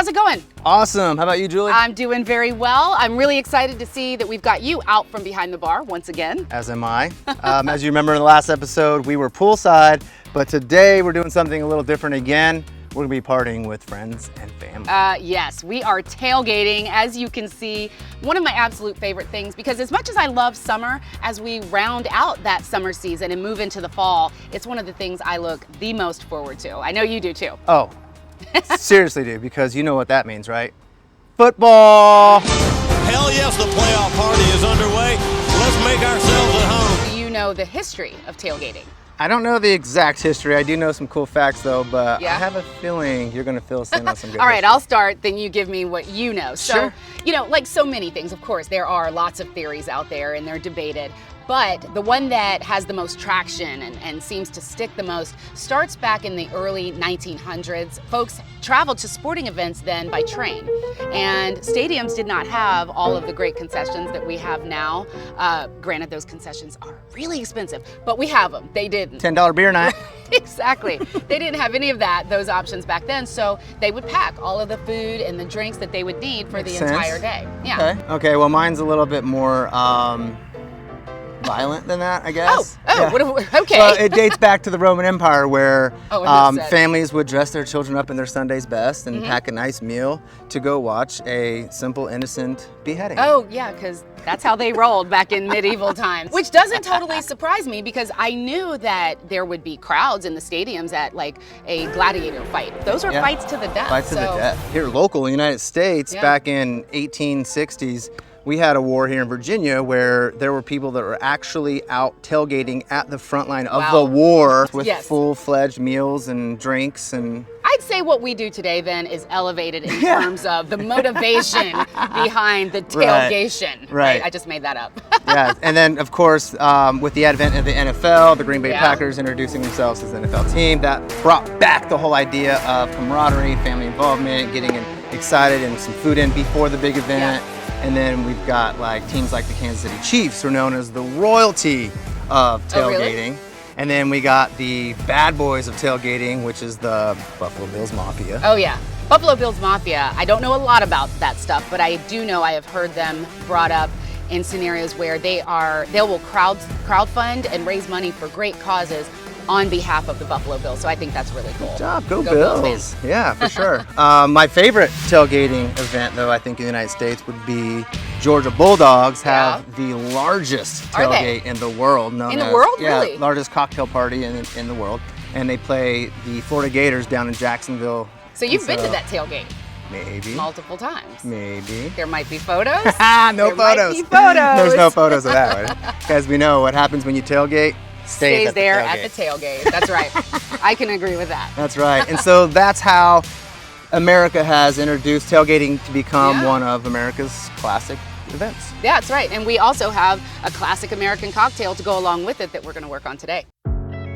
how's it going? Awesome. How about you, Julie? I'm doing very well. I'm really excited to see that we've got you out from behind the bar once again. As am I. As you remember in the last episode, we were poolside, but today we're doing something a little different again. We're gonna be partying with friends and family. Yes, we are tailgating. As you can see, one of my absolute favorite things, because as much as I love summer, as we round out that summer season and move into the fall, it's one of the things I look the most forward to. I know you do too. Oh, seriously, dude, because you know what that means, right? Football! Hell yes, the playoff party is underway. Let's make ourselves at home. Do you know the history of tailgating? I don't know the exact history. I do know some cool facts though, but Yeah? I have a feeling you're gonna fill us in on some good All right, history. I'll start, then you give me what you know. So, Sure. you know, like so many things, of course, there are lots of theories out there and they're debated. But the one that has the most traction and seems to stick the most starts back in the early 1900s. Folks traveled to sporting events then by train. And stadiums did not have all of the great concessions that we have now. Granted, those concessions are really expensive, but we have them. They didn't. $10 beer night. Exactly. They didn't have any of those options back then, so they would pack all of the food and the drinks that they would need for Makes the sense. entire day. Yeah. Okay, well mine's a little bit more violent than that, I guess. Okay. Well, it dates back to the Roman Empire where Oh, it families would dress their children up in their Sunday's best and Mm-hmm. pack a nice meal to go watch a simple, innocent beheading. Oh, yeah, because that's how they rolled back in medieval times. Which doesn't totally surprise me because I knew that there would be crowds in the stadiums at like a gladiator fight. Those are Yeah. fights to the death. Fights to the death. Here local in the United States, Yeah. back in 1860s, we had a war here in Virginia where there were people that were actually out tailgating at the front line of Wow. the war with Yes. full-fledged meals and drinks and I'd say what we do today then is elevated in terms of the motivation behind the tailgation. Right. I just made that up. yeah, and then of course, with the advent of the NFL, the Green Bay Yeah. Packers introducing themselves as an NFL team, that brought back the whole idea of camaraderie, family involvement, getting excited and some food in before the big event. And then we've got like teams like the Kansas City Chiefs, who are known as the royalty of tailgating. Oh, really? And then we got the bad boys of tailgating, which is the Buffalo Bills Mafia. Oh yeah, Buffalo Bills Mafia. I don't know a lot about that stuff, but I do know I have heard them brought up in scenarios where they will crowdfund and raise money for great causes on behalf of the Buffalo Bills. So I think that's really cool. Good job, go Bills. Bills. Yeah, for sure. My favorite tailgating event, though, I think in the United States would be Georgia Bulldogs have the largest Are they? tailgate in the world. In the world? Yeah, Really? largest cocktail party in the world. And they play the Florida Gators down in Jacksonville. So you've been to that tailgate Maybe. multiple times. Maybe. There might be photos. No There might photos. be photos. There's no photos of that one. Because we know what happens when you tailgate. Stays there at the tailgate. That's right. I can agree with that. That's right. And so that's how America has introduced tailgating to become Yeah. one of America's classic events. Yeah, that's right. And we also have a classic American cocktail to go along with it that we're going to work on today.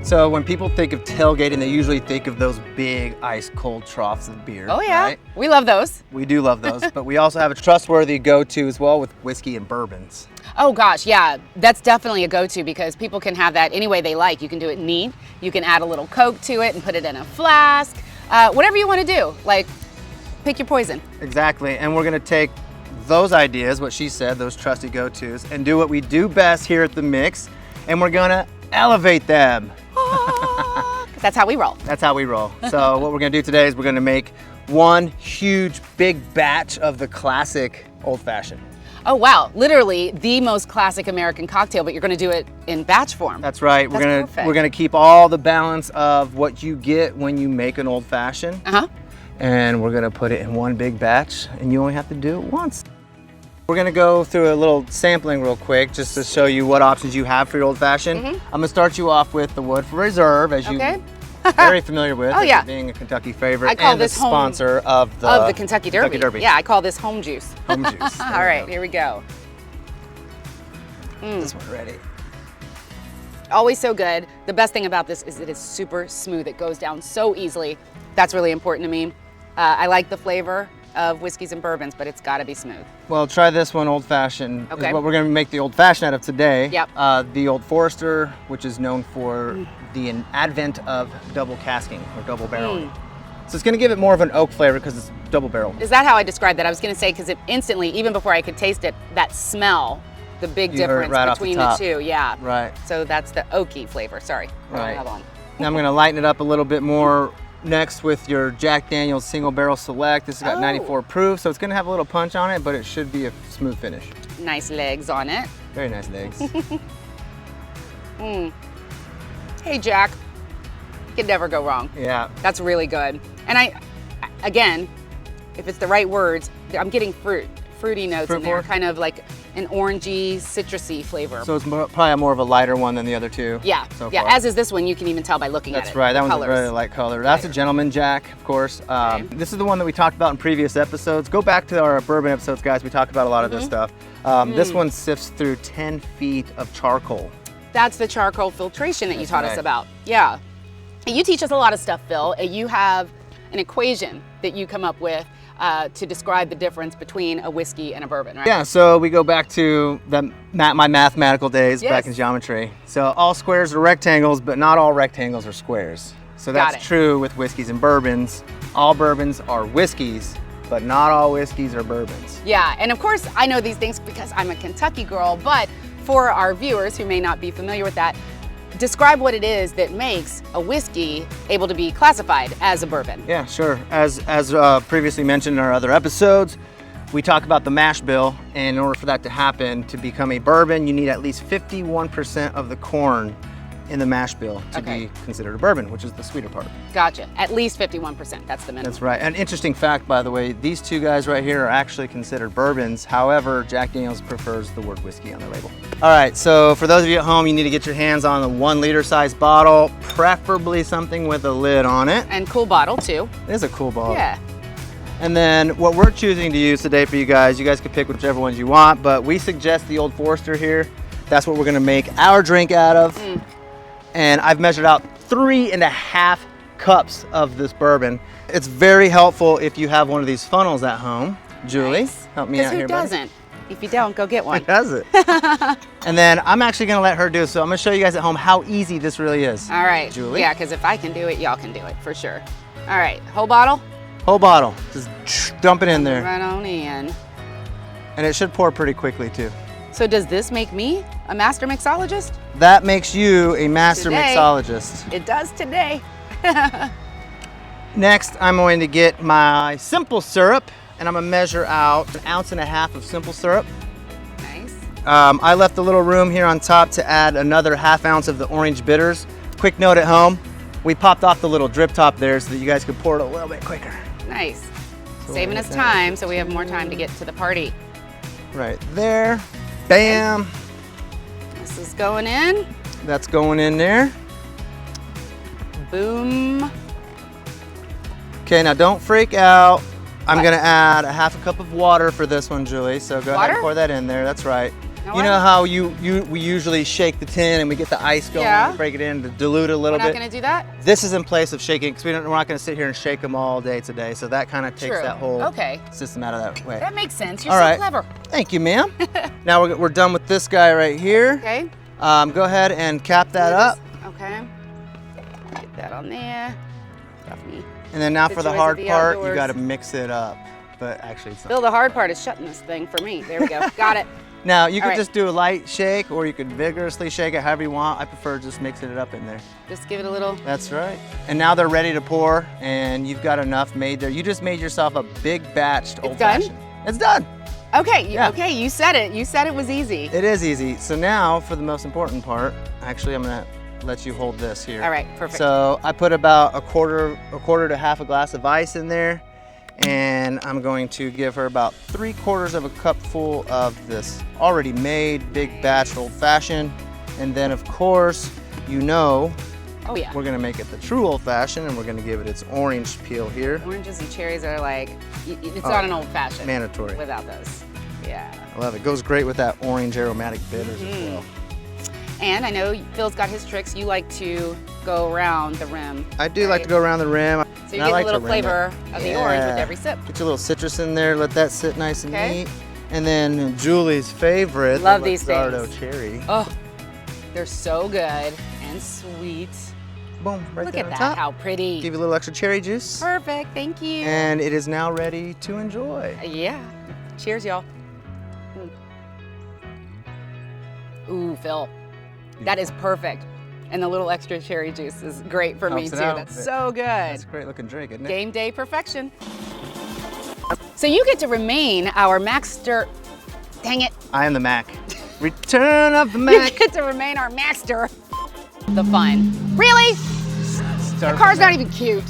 So when people think of tailgating, they usually think of those big ice cold troughs of beer. Oh yeah, Right? we love those. We do love those, but we also have a trustworthy go-to as well with whiskey and bourbons. Oh gosh, yeah, that's definitely a go-to because people can have that any way they like. You can do it neat. You can add a little Coke to it and put it in a flask. Whatever you want to do, like pick your poison. Exactly, and we're gonna take those ideas, what she said, those trusty go-tos, and do what we do best here at The Mix, and we're gonna elevate them. That's how we roll. That's how we roll. So what we're gonna do today is we're gonna make one huge big batch of the classic old fashioned. Oh wow, literally the most classic American cocktail, but you're going to do it in batch form. That's right. That's We're gonna keep all the balance of what you get when you make an old fashioned, Uh-huh. and we're gonna put it in one big batch, and you only have to do it once. We're gonna go through a little sampling real quick just to show you what options you have for your old fashioned. I'm gonna start you off with the Woodford Reserve, as Okay. you very familiar with. Oh, yeah. Being a Kentucky favorite I call and this the home sponsor of the Kentucky Derby. Kentucky Derby. Yeah, I call this home juice. Home juice. All right, here we go. This one ready. Always so good. The best thing about this is it is super smooth. It goes down so easily. That's really important to me. I like the flavor of whiskeys and bourbons, but it's got to be smooth. Well, try this one, old fashioned. Okay. Is what we're gonna make the old fashioned out of today. Yep. The Old Forester, which is known for the advent of double casking or double barreling. So it's gonna give it more of an oak flavor because it's double barrel. Is that how I described that? I was going to say, because it instantly, even before I could taste it, that smell, the big You heard it difference right off the between top. the two. Yeah. Right. So that's the oaky flavor. Sorry. Right. Hold on. Now I'm going to lighten it up a little bit more next with your Jack Daniel's Single Barrel Select. This has got 94 proof, so it's going to have a little punch on it, but it should be a smooth finish. Nice legs on it. Very nice legs. Hey, Jack. You can never go wrong. Yeah. That's really good. And again, if it's the right words, I'm getting fruity notes in there, kind of like an orangey, citrusy flavor. So it's probably more of a lighter one than the other two. Yeah, so yeah. far. As is this one, you can even tell by looking at it. That's right. That one's colors. a very light color. That's a Gentleman Jack, of course. This is the one that we talked about in previous episodes. Go back to our bourbon episodes, guys. We talked about a lot of this stuff. This one sifts through 10 feet of charcoal. That's the charcoal filtration that you taught us right. about. Yeah. You teach us a lot of stuff, Phil. You have an equation that you come up with to describe the difference between a whiskey and a bourbon, right? Yeah, so we go back to my mathematical days back in geometry. So all squares are rectangles, but not all rectangles are squares. So that's true with whiskeys and bourbons. All bourbons are whiskeys, but not all whiskeys are bourbons. Yeah, and of course I know these things because I'm a Kentucky girl, but for our viewers who may not be familiar with that, describe what it is that makes a whiskey able to be classified as a bourbon. Yeah, sure. As previously mentioned in our other episodes, we talk about the mash bill, and in order for that to happen, to become a bourbon, you need at least 51% of the corn in the mash bill to be considered a bourbon, which is the sweeter part. Gotcha. At least 51%. That's the minimum. That's right. An interesting fact, by the way, these two guys right here are actually considered bourbons. However, Jack Daniel's prefers the word whiskey on their label. All right, so for those of you at home, you need to get your hands on a 1 liter size bottle, preferably something with a lid on it. And cool bottle too. It is a cool bottle. Yeah. And then what we're choosing to use today for you guys can pick whichever ones you want, but we suggest the Old Forester here. That's what we're gonna make our drink out of. And I've measured out 3.5 cups of this bourbon. It's very helpful if you have one of these funnels at home. Julie, help me out here, buddy. Who doesn't? If you don't, go get one. Who does it? And then I'm actually gonna let her do it, so I'm gonna show you guys at home how easy this really is. All right, Julie? Yeah, because if I can do it, y'all can do it, for sure. All right, whole bottle? Whole bottle, just dump it in there. Right on in. And it should pour pretty quickly too. So does this make me a master mixologist? That makes you a master Today. mixologist. It does today. Next, I'm going to get my simple syrup, and I'm gonna measure out 1.5 ounces of simple syrup. Nice. I left a little room here on top to add another 1/2 ounce of the orange bitters. Quick note at home, we popped off the little drip top there so that you guys could pour it a little bit quicker. Nice. So Saving us time so we have more time to get to the party. Right there. Bam. This is going in. That's going in there. Boom. Okay, now don't freak out. I'm gonna add 1/2 cup of water for this one, Julie. So go ahead and pour that in there. That's right. No, you know how we usually shake the tin and we get the ice going, and break it in to dilute it a little bit. We're not gonna do that? This is in place of shaking, because we're not gonna sit here and shake them all day today. So that kind of takes that whole system out of that way. That makes sense. You're all so right. clever. Thank you, ma'am. Now we're done with this guy right here. Okay. Go ahead and cap that up. Okay. Get that on there. Stuff me. And then now The for the joys hard of the part, you outdoors. got to mix it up. But actually, it's not. Bill, the hard part is shutting this thing for me. There we go. Got it. Now, you could right. just do a light shake, or you could vigorously shake it however you want. I prefer just mixing it up in there. Just give it a little. That's right. And now they're ready to pour, and you've got enough made there. You just made yourself a big batched old-fashioned. It's done. Okay, Yeah. okay, you said it. You said it was easy. It is easy. So now, for the most important part, actually, I'm gonna let you hold this here. All right, perfect. So I put about a quarter to half a glass of ice in there, and I'm going to give her about 3/4 of a cup full of this already made big batch old-fashioned. And then, of course, you know, oh yeah, we're gonna make it the true old-fashioned, and we're gonna give it its orange peel here. oranges and cherries are like, it's not an old-fashioned. Mandatory. Without those. Yeah. I love it. Goes great with that orange aromatic bitters as well. And I know Phil's got his tricks. You like to go around the rim. I do like to go around the rim. So you get a little flavor of the orange with every sip. Get your little citrus in there, let that sit nice and neat. And then Julie's favorite, Love the these Luxardo things. cherry. Oh, they're so good and sweet. boom, right Look there at on that, top. how pretty. Give you a little extra cherry juice. Perfect, thank you. And it is now ready to enjoy. Yeah. Cheers, y'all. Ooh, Phil, that is perfect. And the little extra cherry juice is great for me Helps too. it out. That's so good. That's a great looking drink, isn't it? Game day perfection. So you get to remain our master. Dang it. I am the Mac. Return of the You Mac. get to remain our master. The fun. Really? The car's not even cute.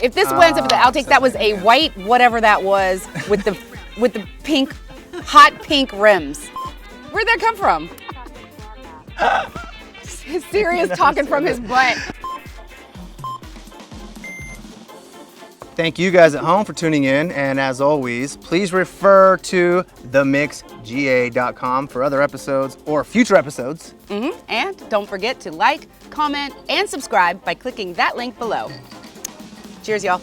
If this wins up at the outtake, that was a white whatever that was with the pink, hot pink rims. Where'd that come from? Serious talking from his butt. Thank you guys at home for tuning in, and as always, please refer to themixga.com for other episodes or future episodes. And don't forget to like, comment, and subscribe by clicking that link below. Cheers, y'all.